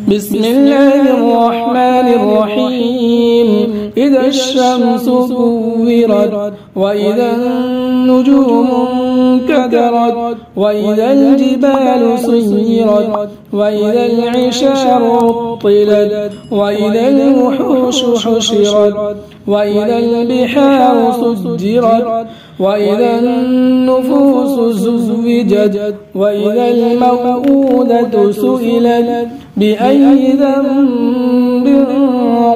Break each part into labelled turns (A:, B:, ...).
A: بسم الله الرحمن الرحيم إذا الشمس كورت وإذا النجوم انكدرت وإذا الجبال سيرت وإذا العشار عطلت وإذا الوحوش حشرت وإذا البحار سجرت وإذا النفوس زوجت وإذا الموءودة سئلت بأي ذنب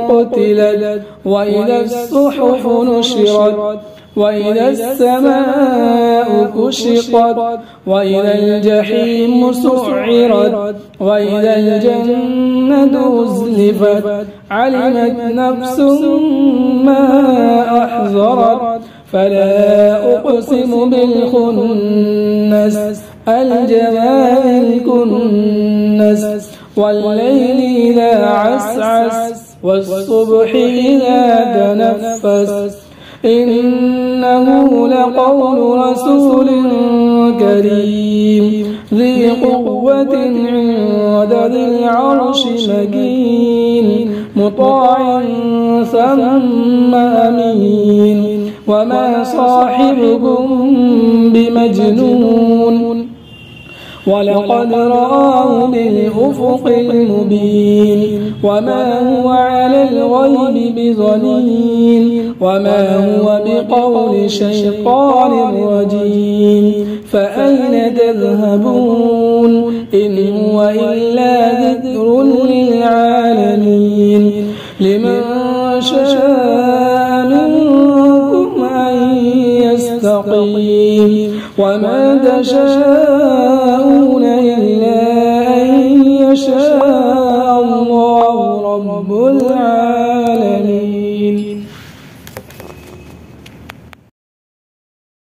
A: قتلت وإذا الصحف نشرت وإذا السماء كشطت وإذا الجحيم سعرت وإذا الجنة أزلفت علمت نفس ما أحضرت فلا أقسم بالخنس الجوار الكنس والليل إذا عسعس والصبح إذا تنفس إنه لقول رسول كريم ذي قوة عند ذي العرش مكين مطاع ثم أمين وما صاحبكم بمجنون ولقد رآه بالأفق المبين وما هو على الغيب بضنين وما هو بقول شيطان رجيم فأين تذهبون إن هو إلا ذكر للعالمين لمن شاء منكم أن يستقيم وما تشاءون إلا أن يشاء الله رب العالمين.